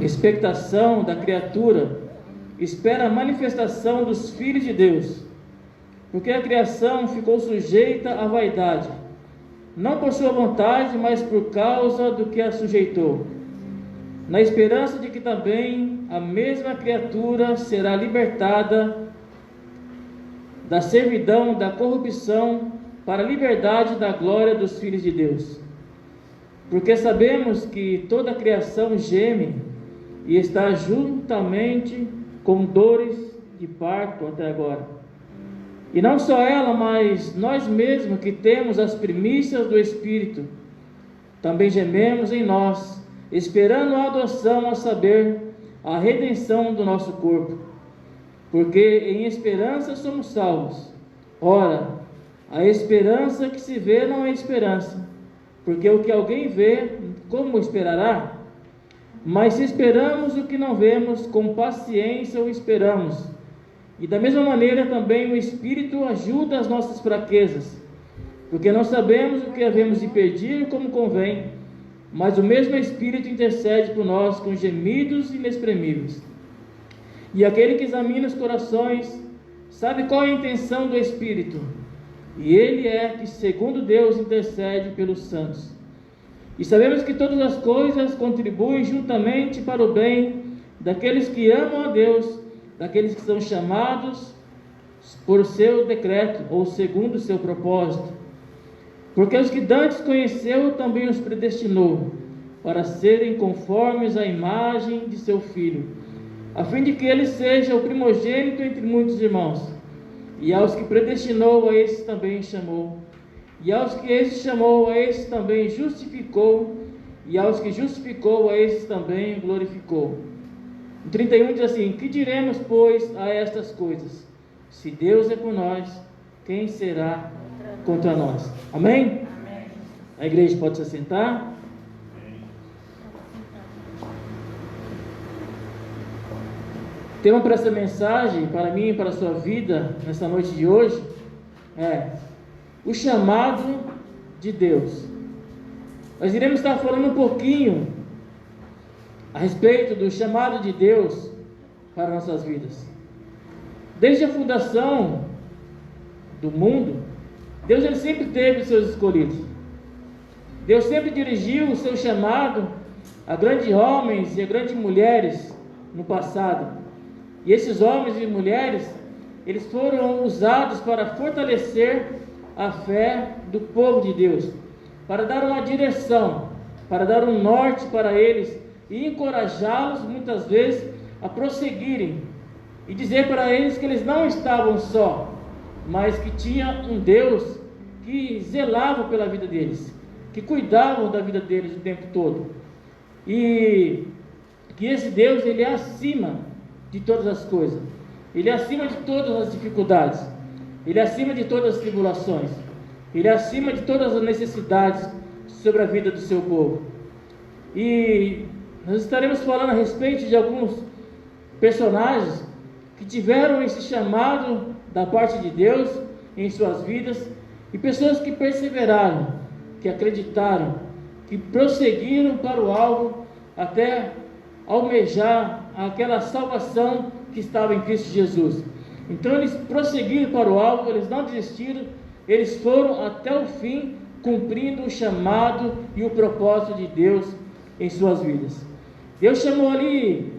expectação da criatura, espera a manifestação dos filhos de Deus, porque a criação ficou sujeita à vaidade, não por sua vontade, mas por causa do que a sujeitou, na esperança de que também a mesma criatura será libertada da servidão, da corrupção, para a liberdade da glória dos filhos de Deus. Porque sabemos que toda a criação geme e está juntamente com dores de parto até agora. E não só ela, mas nós mesmos que temos as primícias do Espírito, também gememos em nós, esperando a adoção, a saber, a redenção do nosso corpo. Porque em esperança somos salvos. Ora, a esperança que se vê não é esperança, porque o que alguém vê, como esperará? Mas se esperamos o que não vemos, com paciência o esperamos. E da mesma maneira também o Espírito ajuda as nossas fraquezas, porque não sabemos o que havemos de pedir como convém, mas o mesmo Espírito intercede por nós com gemidos inexprimíveis. E aquele que examina os corações sabe qual é a intenção do Espírito, e ele é que, segundo Deus, intercede pelos santos. E sabemos que todas as coisas contribuem juntamente para o bem daqueles que amam a Deus, daqueles que são chamados por seu decreto, ou segundo o seu propósito. Porque os que dantes conheceu, também os predestinou, para serem conformes à imagem de seu Filho, a fim de que ele seja o primogênito entre muitos irmãos. E aos que predestinou, a esses também chamou. E aos que esses chamou, a esses também justificou. E aos que justificou, a esses também glorificou. O 31 diz assim: que diremos, pois, a estas coisas? Se Deus é por nós, quem será contra nós? Amém? Amém. A igreja pode se assentar. O tema para essa mensagem, para mim e para a sua vida, nessa noite de hoje, é o chamado de Deus. Nós iremos estar falando um pouquinho a respeito do chamado de Deus para nossas vidas. Desde a fundação do mundo, Deus ele sempre teve os seus escolhidos. Deus sempre dirigiu o seu chamado a grandes homens e a grandes mulheres no passado. E esses homens e mulheres, eles foram usados para fortalecer a fé do povo de Deus, para dar uma direção, para dar um norte para eles e encorajá-los muitas vezes a prosseguirem e dizer para eles que eles não estavam só, mas que tinha um Deus que zelava pela vida deles, que cuidava da vida deles o tempo todo, e que esse Deus ele é acima de todas as coisas, ele é acima de todas as dificuldades, ele é acima de todas as tribulações, ele é acima de todas as necessidades sobre a vida do seu povo. E nós estaremos falando a respeito de alguns personagens que tiveram esse chamado da parte de Deus em suas vidas, e pessoas que perseveraram, que acreditaram, que prosseguiram para o alvo até almejar aquela salvação que estava em Cristo Jesus. Então eles prosseguiram para o alvo, eles não desistiram, eles foram até o fim, cumprindo o chamado e o propósito de Deus em suas vidas. Deus chamou ali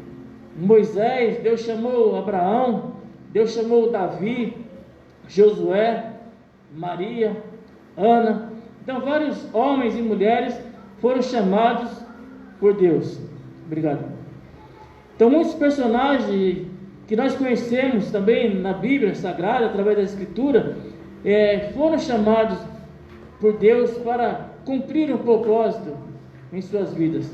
Moisés, Deus chamou Abraão, Deus chamou Davi, Josué, Maria, Ana. Então vários homens e mulheres foram chamados por Deus. Obrigado. Então muitos personagens que nós conhecemos também na Bíblia Sagrada, através da Escritura, foram chamados por Deus para cumprir um propósito em suas vidas.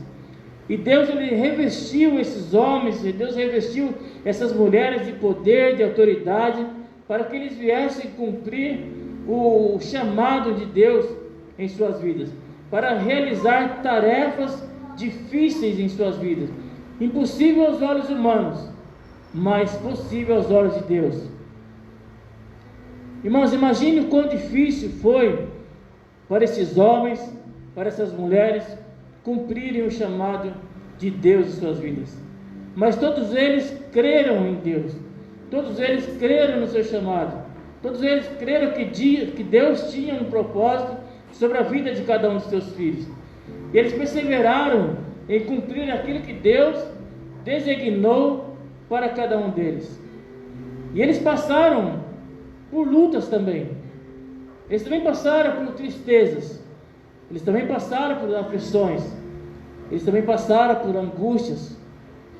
E Deus ele revestiu esses homens, e Deus revestiu essas mulheres de poder, de autoridade, para que eles viessem cumprir o chamado de Deus em suas vidas, para realizar tarefas difíceis em suas vidas, impossível aos olhos humanos, mas possível aos olhos de Deus. Irmãos, imagine o quão difícil foi para esses homens, para essas mulheres, cumprirem o chamado de Deus em suas vidas. Mas todos eles creram em Deus. Todos eles creram no seu chamado. Todos eles creram que Deus tinha um propósito sobre a vida de cada um de seus filhos. E eles perseveraram em cumprir aquilo que Deus designou para cada um deles. E eles passaram por lutas também. Eles também passaram por tristezas. Eles também passaram por aflições. Eles também passaram por angústias.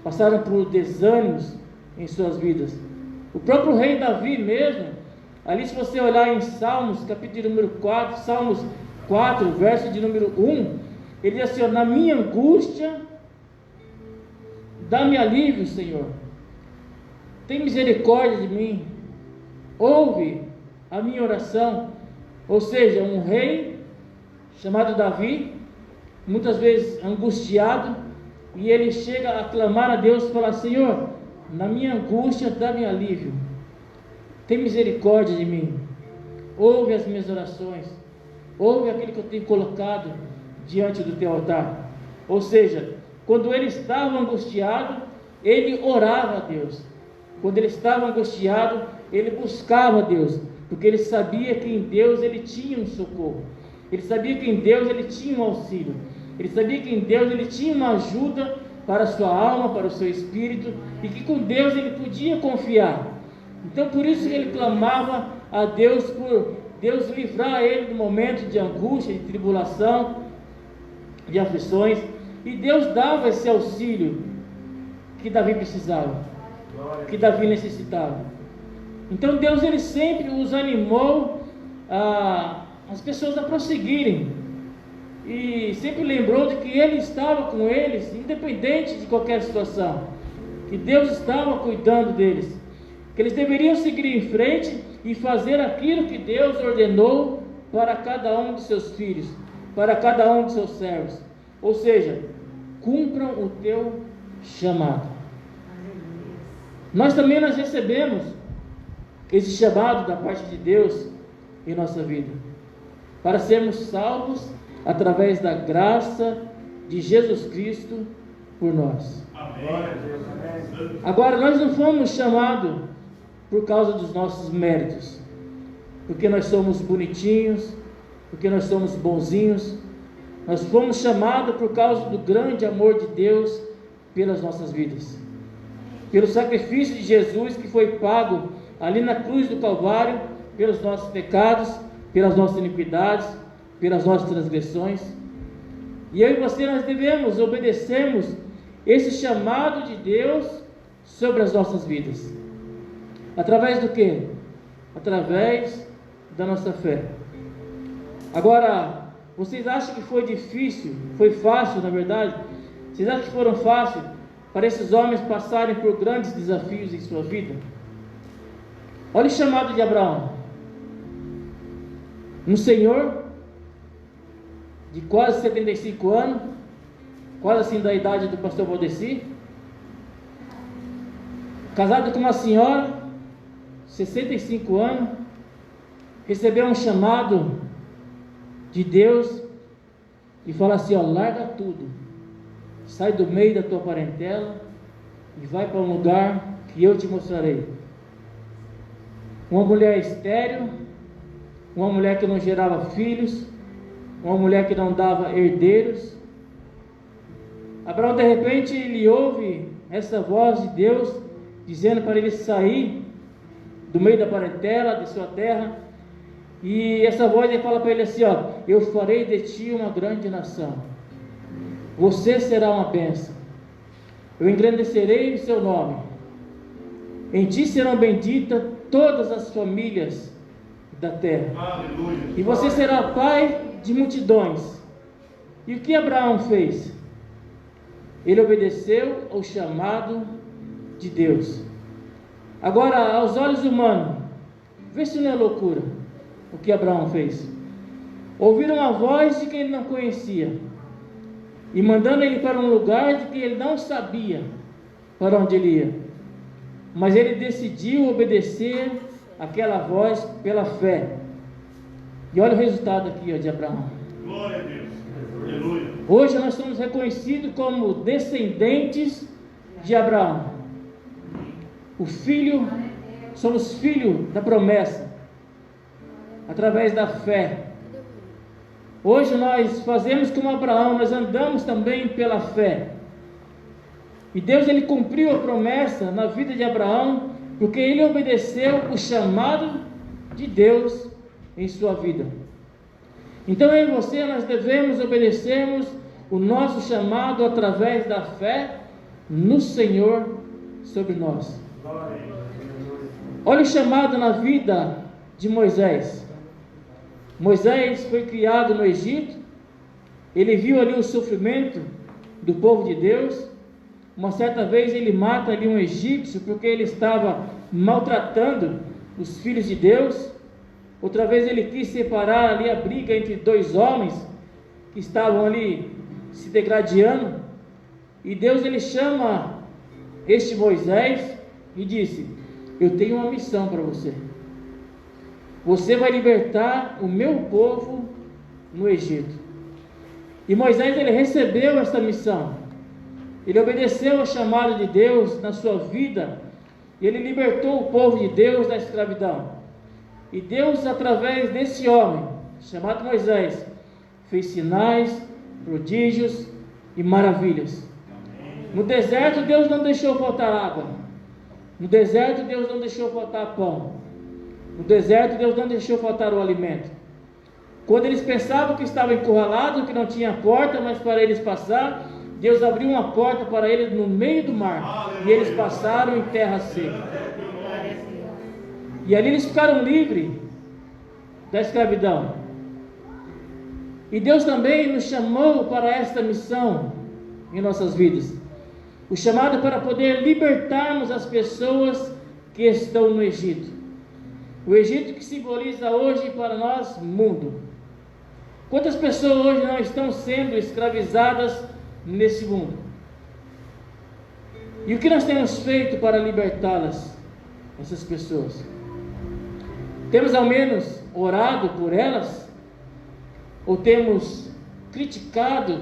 Passaram por desânimos em suas vidas. O próprio rei Davi mesmo, ali se você olhar em Salmos, capítulo número 4, Salmos 4, verso de número 1, ele diz assim: na minha angústia, dá-me alívio, Senhor. Tem misericórdia de mim. Ouve a minha oração. Ou seja, um rei chamado Davi, muitas vezes angustiado, e ele chega a clamar a Deus e falar: Senhor, na minha angústia dá-me alívio. Tem misericórdia de mim. Ouve as minhas orações. Ouve aquilo que eu tenho colocado diante do teu altar. Ou seja, quando ele estava angustiado, ele orava a Deus. Quando ele estava angustiado, ele buscava a Deus, porque ele sabia que em Deus ele tinha um socorro. Ele sabia que em Deus ele tinha um auxílio. Ele sabia que em Deus ele tinha uma ajuda para a sua alma, para o seu espírito, e que com Deus ele podia confiar. Então por isso ele clamava a Deus, por Deus livrar ele do momento de angústia, de tribulação, de aflições, e Deus dava esse auxílio que Davi precisava, que Davi necessitava. Então Deus ele sempre os animou as pessoas a prosseguirem, e sempre lembrou de que ele estava com eles, independente de qualquer situação, que Deus estava cuidando deles, que eles deveriam seguir em frente e fazer aquilo que Deus ordenou para cada um de seus filhos, para cada um de seus servos. Ou seja, cumpram o teu chamado. Nós recebemos esse chamado da parte de Deus em nossa vida, para sermos salvos através da graça de Jesus Cristo por nós. Amém. Agora, nós não fomos chamados por causa dos nossos méritos, porque nós somos bonitinhos, porque nós somos bonzinhos. Nós fomos chamados por causa do grande amor de Deus pelas nossas vidas, pelo sacrifício de Jesus que foi pago ali na cruz do Calvário, pelos nossos pecados, pelas nossas iniquidades, pelas nossas transgressões. E eu e você, nós devemos obedecermos esse chamado de Deus sobre as nossas vidas. Através do quê? Através da nossa fé. Agora, vocês acham que foi difícil? Foi fácil, na verdade? Vocês acham que foram fáceis para esses homens passarem por grandes desafios em sua vida? Olha o chamado de Abraão. Um senhor de quase 75 anos, quase assim da idade do pastor Valdeci, casado com uma senhora, 65 anos, recebeu um chamado de Deus e fala assim: ó, larga tudo, sai do meio da tua parentela e vai para um lugar que eu te mostrarei. Uma mulher estéril, uma mulher que não gerava filhos, uma mulher que não dava herdeiros. Abraão, de repente, ele ouve essa voz de Deus dizendo para ele sair do meio da parentela, de sua terra, e essa voz ele fala para ele assim: ó, eu farei de ti uma grande nação, você será uma bênção, eu engrandecerei o seu nome, em ti serão benditas todas as famílias da terra. Aleluia. E você será pai de multidões. E o que Abraão fez? Ele obedeceu ao chamado de Deus. Agora, aos olhos humanos, vê se não é loucura o que Abraão fez. Ouviram a voz de quem ele não conhecia e mandando ele para um lugar de que ele não sabia para onde ele ia, mas ele decidiu obedecer aquela voz pela fé. E olha o resultado aqui, ó, de Abraão. Glória a Deus. Aleluia. Hoje nós somos reconhecidos como descendentes de Abraão. Somos filhos da promessa, através da fé. Hoje nós fazemos como Abraão, nós andamos também pela fé. E Deus, ele cumpriu a promessa na vida de Abraão, porque ele obedeceu o chamado de Deus em sua vida. Então eu e você, nós devemos obedecermos o nosso chamado através da fé no Senhor sobre nós. Olha o chamado na vida de Moisés. Moisés foi criado no Egito, ele viu ali o sofrimento do povo de Deus. Uma certa vez ele mata ali um egípcio, porque ele estava maltratando os filhos de Deus. Outra vez ele quis separar ali a briga entre dois homens, que estavam ali se degradando. E Deus, ele chama este Moisés e disse: eu tenho uma missão para você. Você vai libertar o meu povo no Egito. E Moisés, ele recebeu esta missão. Ele obedeceu ao chamado de Deus na sua vida. E ele libertou o povo de Deus da escravidão. E Deus, através desse homem, chamado Moisés, fez sinais, prodígios e maravilhas. No deserto, Deus não deixou faltar água. No deserto, Deus não deixou faltar pão. No deserto, Deus não deixou faltar o alimento. Quando eles pensavam que estavam encurralados, que não tinha porta mais para eles passar, Deus abriu uma porta para eles no meio do mar. E eles passaram em terra seca. E ali eles ficaram livres da escravidão. E Deus também nos chamou para esta missão em nossas vidas. O chamado para poder libertarmos as pessoas que estão no Egito. O Egito que simboliza hoje para nós mundo. Quantas pessoas hoje não estão sendo escravizadas nesse mundo? E o que nós temos feito para libertá-las, essas pessoas? Temos ao menos orado por elas? Ou temos criticado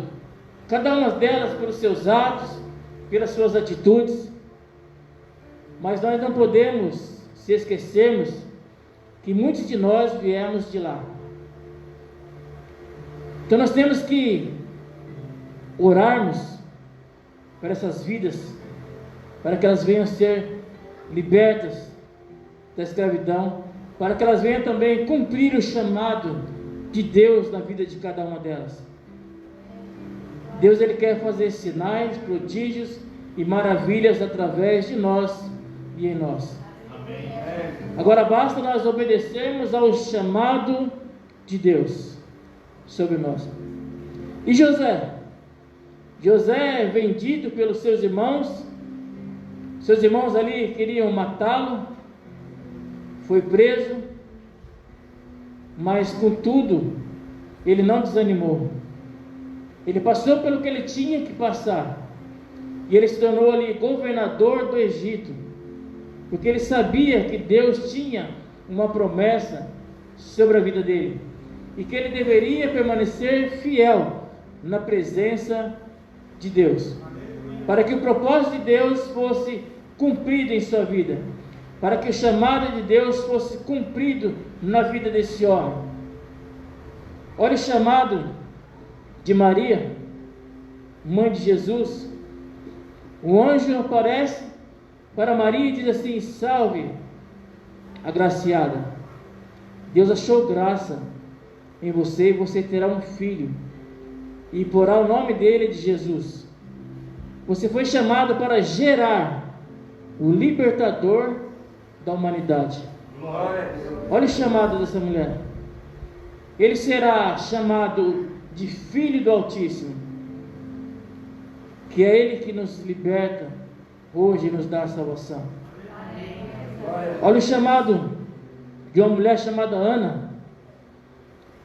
cada uma delas pelos seus atos, pelas suas atitudes? Mas nós não podemos se esquecermos que muitos de nós viemos de lá. Então nós temos que orarmos para essas vidas, para que elas venham a ser libertas da escravidão, para que elas venham também cumprir o chamado de Deus na vida de cada uma delas. Deus, ele quer fazer sinais, prodígios e maravilhas através de nós e em nós. Amém. Agora basta nós obedecermos ao chamado de Deus sobre nós. E José? José é vendido pelos seus irmãos. Seus irmãos ali queriam matá-lo. Foi preso. Mas contudo, ele não desanimou. Ele passou pelo que ele tinha que passar. E ele se tornou ali governador do Egito. Porque ele sabia que Deus tinha uma promessa sobre a vida dele. E que ele deveria permanecer fiel na presença de Deus. Para que o propósito de Deus fosse cumprido em sua vida. Para que o chamado de Deus fosse cumprido na vida desse homem. Olha o chamado de Maria, mãe de Jesus. O anjo aparece para Maria e diz assim: salve, agraciada, Deus achou graça em você e você terá um filho, e porá o nome dele de Jesus. Você foi chamado para gerar o libertador da humanidade. Olha o chamado dessa mulher. Ele será chamado de Filho do Altíssimo, que é Ele que nos liberta hoje e nos dá a salvação. Olha o chamado de uma mulher chamada Ana,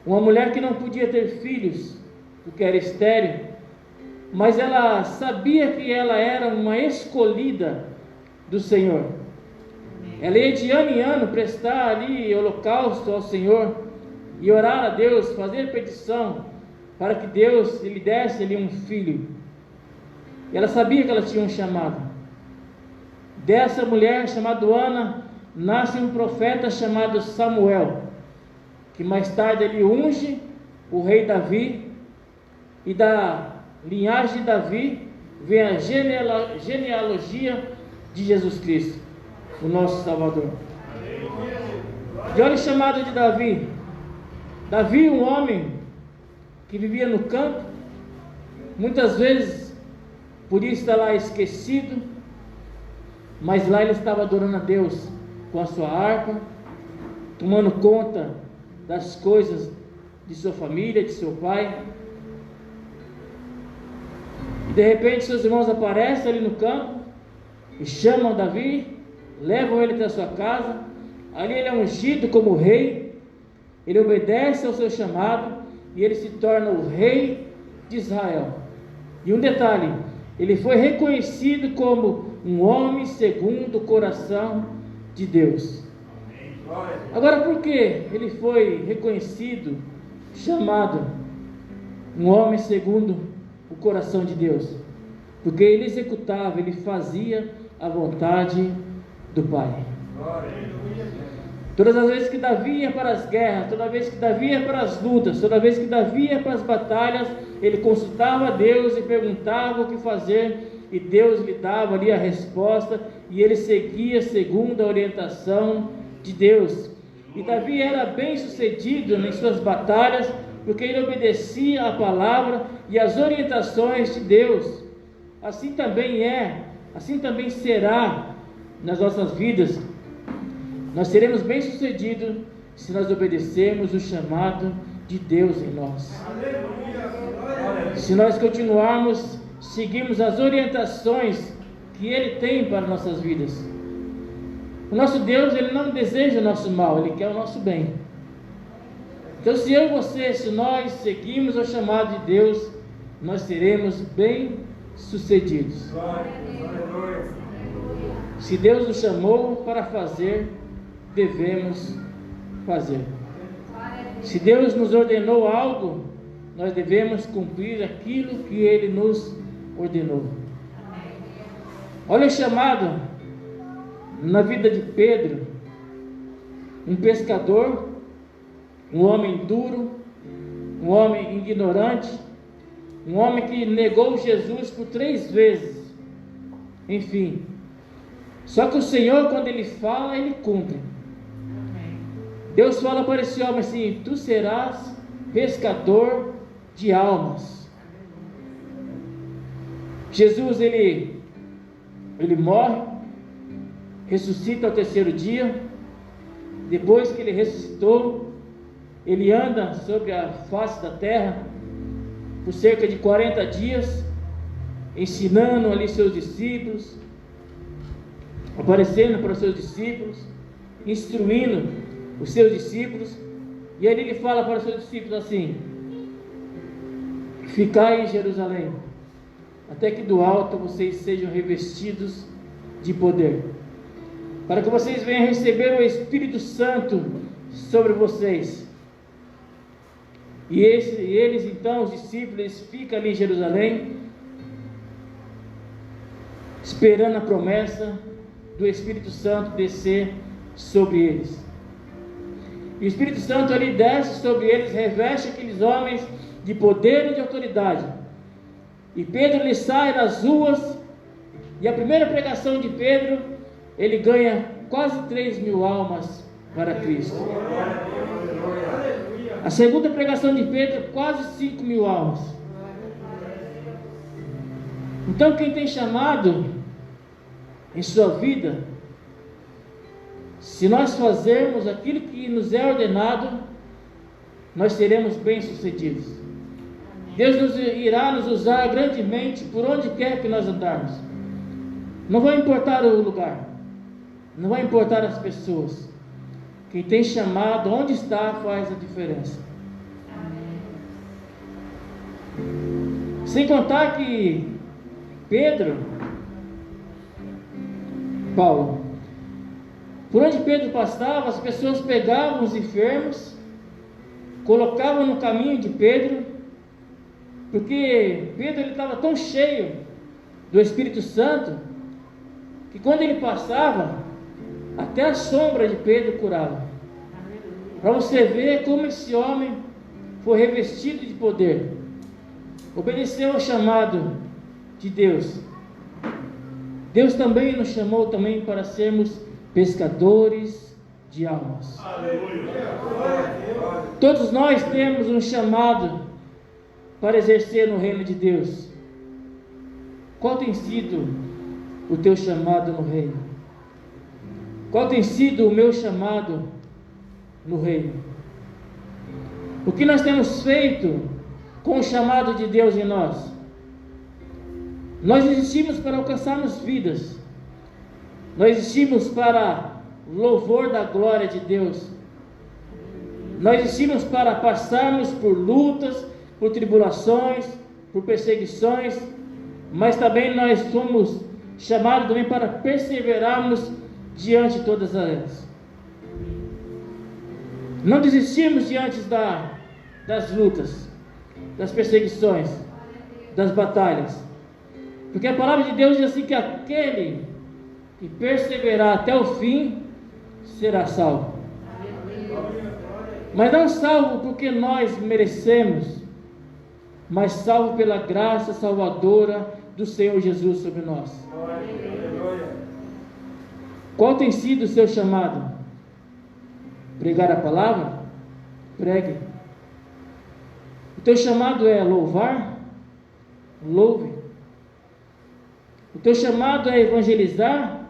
uma mulher que não podia ter filhos, porque era estéril, mas ela sabia que ela era uma escolhida do Senhor. Ela ia de ano em ano prestar ali holocausto ao Senhor e orar a Deus, fazer petição para que Deus lhe desse ali um filho. E ela sabia que ela tinha um chamado. Dessa mulher chamada Ana nasce um profeta chamado Samuel, que mais tarde ele unge o rei Davi, e da linhagem de Davi vem a genealogia de Jesus Cristo, o nosso Salvador. E olha o chamado de Davi. Davi, um homem que vivia no campo, muitas vezes podia estar lá esquecido, mas lá ele estava adorando a Deus com a sua harpa, tomando conta das coisas de sua família, de seu pai. E de repente seus irmãos aparecem ali no campo e chamam Davi, levam ele até a sua casa. Ali ele é ungido como rei, ele obedece ao seu chamado e ele se torna o rei de Israel. E um detalhe, ele foi reconhecido como um homem segundo o coração de Deus. Agora, por que ele foi reconhecido, chamado um homem segundo o coração de Deus? Porque ele executava, ele fazia a vontade do Pai. Todas as vezes que Davi ia para as guerras, toda vez que Davi ia para as lutas, toda vez que Davi ia para as batalhas, ele consultava a Deus e perguntava o que fazer, e Deus lhe dava ali a resposta, e ele seguia segundo a orientação de Deus. E Davi era bem sucedido em suas batalhas, porque ele obedecia a palavra e as orientações de Deus. Assim também será nas nossas vidas. Nós seremos bem sucedidos se nós obedecermos o chamado de Deus em nós. Se nós continuarmos, seguirmos as orientações que Ele tem para nossas vidas. O nosso Deus, Ele não deseja o nosso mal, Ele quer o nosso bem. Então, se eu e você, se nós seguirmos o chamado de Deus, nós seremos bem sucedidos. Se Deus nos chamou para fazer, devemos fazer. Se Deus nos ordenou algo, nós devemos cumprir aquilo que Ele nos ordenou. Olha o chamado na vida de Pedro, um pescador, um homem duro, um homem ignorante, um homem que negou Jesus por 3 vezes. Enfim, só que o Senhor, quando Ele fala, Ele cumpre. Deus fala para esse homem assim: tu serás pescador de almas. Jesus, ele morre, ressuscita ao 3º dia. Depois que ele ressuscitou, ele anda sobre a face da terra por cerca de 40 dias, ensinando ali seus discípulos, aparecendo para os seus discípulos, instruindo os seus discípulos. E aí ele fala para os seus discípulos assim: ficai em Jerusalém, até que do alto vocês sejam revestidos de poder, para que vocês venham receber o Espírito Santo sobre vocês. E eles então, os discípulos, eles ficam ali em Jerusalém, esperando a promessa do Espírito Santo descer sobre eles. E o Espírito Santo ali desce sobre eles, reveste aqueles homens de poder e de autoridade. E Pedro ele sai nas ruas, e a primeira pregação de Pedro, ele ganha quase 3.000 almas para Cristo. A segunda pregação de Pedro, quase 5.000 almas. Então, quem tem chamado em sua vida, se nós fazermos aquilo que nos é ordenado, nós seremos bem-sucedidos. Deus irá nos usar grandemente por onde quer que nós andarmos. Não vai importar o lugar, não vai importar as pessoas. Quem tem chamado, onde está, faz a diferença. Sem contar que Paulo, por onde Pedro passava, as pessoas pegavam os enfermos, colocavam no caminho de Pedro, Porque Pedro ele estava tão cheio do Espírito Santo que quando ele passava, até a sombra de Pedro curava. Para você ver como esse homem foi revestido de poder, obedeceu ao chamado de Deus. Deus também nos chamou também para sermos pescadores de almas. Todos nós temos um chamado para exercer no reino de Deus. Qual tem sido o teu chamado no reino? Qual tem sido o meu chamado no reino? O que nós temos feito com o chamado de Deus em nós? Nós existimos para alcançarmos vidas. Nós existimos para louvor da glória de Deus. Nós existimos para passarmos por lutas, por tribulações, por perseguições, mas também nós somos chamados também para perseverarmos diante de todas elas. Não desistimos diante das lutas, das perseguições, das batalhas, porque a palavra de Deus diz assim que aquele que perseverar até o fim será salvo. Mas não salvo porque nós merecemos, mas salvo pela graça salvadora do Senhor Jesus sobre nós. Qual tem sido o seu chamado? Pregar a palavra? Pregue. O teu chamado é louvar? Louve. O teu chamado é evangelizar?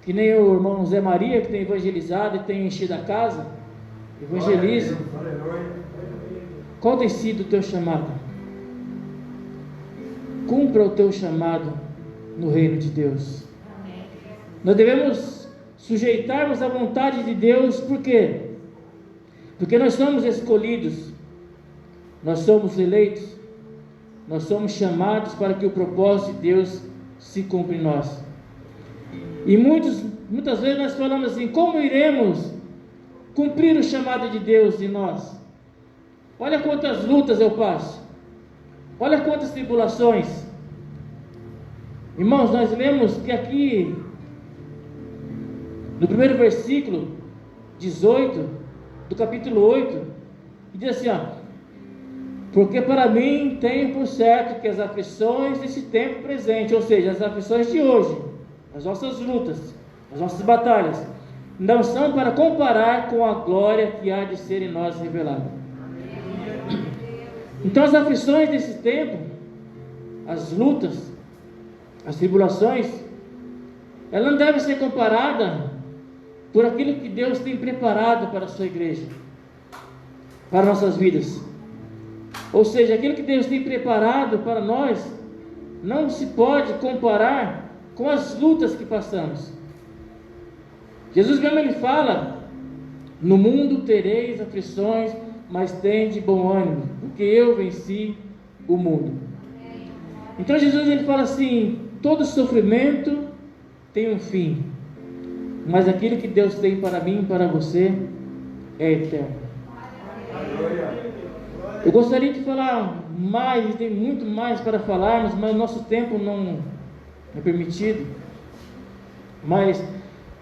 Que nem o irmão Zé Maria, que tem evangelizado e tem enchido a casa. Evangelize. Qual tem sido o teu chamado? Cumpra o teu chamado no reino de Deus. Nós devemos sujeitarmos à vontade de Deus, por quê? Porque nós somos escolhidos, nós somos eleitos, nós somos chamados para que o propósito de Deus se cumpra em nós. E muitas vezes nós falamos assim: como iremos cumprir o chamado de Deus em nós? Olha quantas lutas eu passo, olha quantas tribulações. Irmãos, nós lemos que aqui no primeiro versículo 18 do capítulo 8, diz assim: porque para mim tenho por certo que as aflições desse tempo presente, ou seja, as aflições de hoje, as nossas lutas, as nossas batalhas, não são para comparar com a glória que há de ser em nós revelada. Então as aflições desse tempo, as lutas, as tribulações, ela não deve ser comparada por aquilo que Deus tem preparado para a sua igreja, para nossas vidas. Ou seja, aquilo que Deus tem preparado para nós não se pode comparar com as lutas que passamos. Jesus mesmo ele fala: no mundo tereis aflições, mas tende bom ânimo, porque eu venci o mundo. Então Jesus ele fala assim: todo sofrimento tem um fim, mas aquilo que Deus tem para mim e para você é eterno. Eu gostaria de falar mais, tem muito mais para falarmos, mas o nosso tempo não é permitido. Mas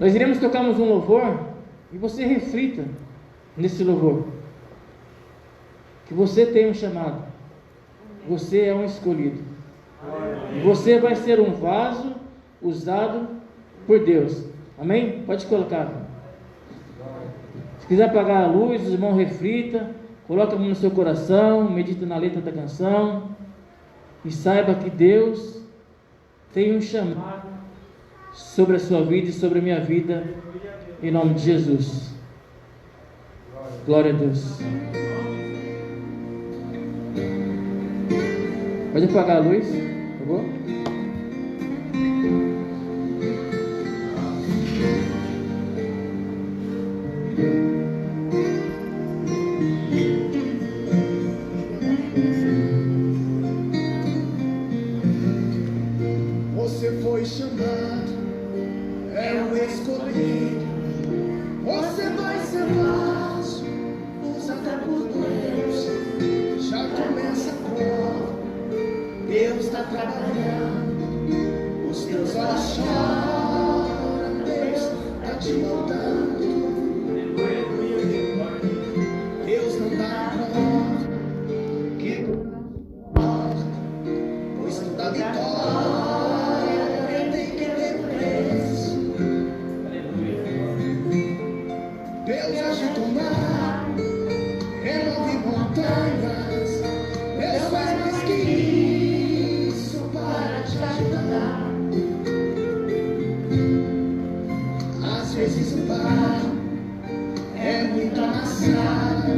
nós iremos tocarmos um louvor, e você reflita nesse louvor, que você tem um chamado, você é um escolhido, e você vai ser um vaso usado por Deus. Amém? Pode colocar. Se quiser apagar a luz, os irmãos reflita, coloca a mão no seu coração, medita na letra da canção e saiba que Deus tem um chamado sobre a sua vida e sobre a minha vida, em nome de Jesus. Glória a Deus. Pode apagar a luz, por favor? Você foi chamado, é o escolhido. Você vai ser vaso, usado por Deus. Já começa a prova, Deus está trabalhando. Os teus olhos choram, Deus está te moldando. Deus não dá prova que tu não suporta, pois toda vitória tem que ter preço. Deus agita o mar, remove montanhas. Deus faz mais que isso para te ajudar. Às vezes o barro é muito amassado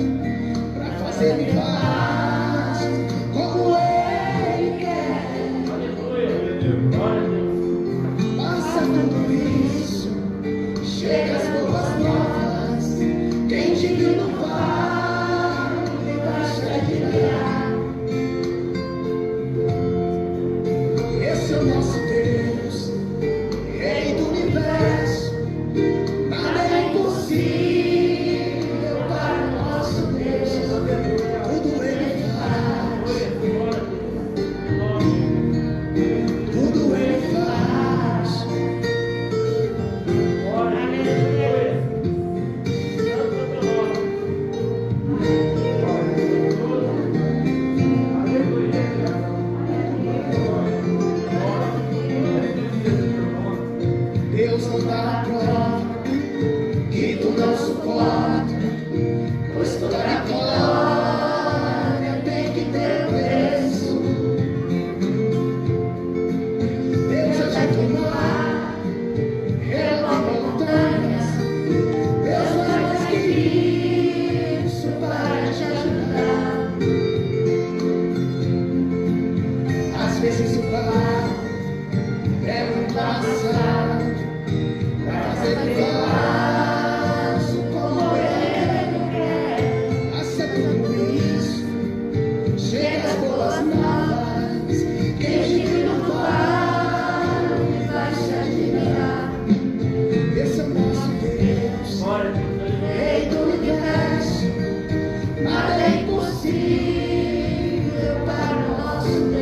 pra fazer vaso como Ele quer. Passa tudo isso, chega as boas novas. Quem te viu no vale vai se admirar. Esse é o nosso Deus, Rei do Universo. Nada é impossível para o nosso Deus. Tudo Ele faz. Tudo Ele faz. Deus não dá prova que tu não suporta, pois toda vitória tem que ter preço. Deus agita o mar, remove montanhas. Deus faz mais que isso para te ajudar. Às vezes o barro é muito amassado pra fazer vaso como Ele quer. Passa tudo isso, chega as boas novas. Quem te viu no vale vai se admirar. Esse é o nosso Deus, Rei do Universo. Nada é impossível para o nosso Deus.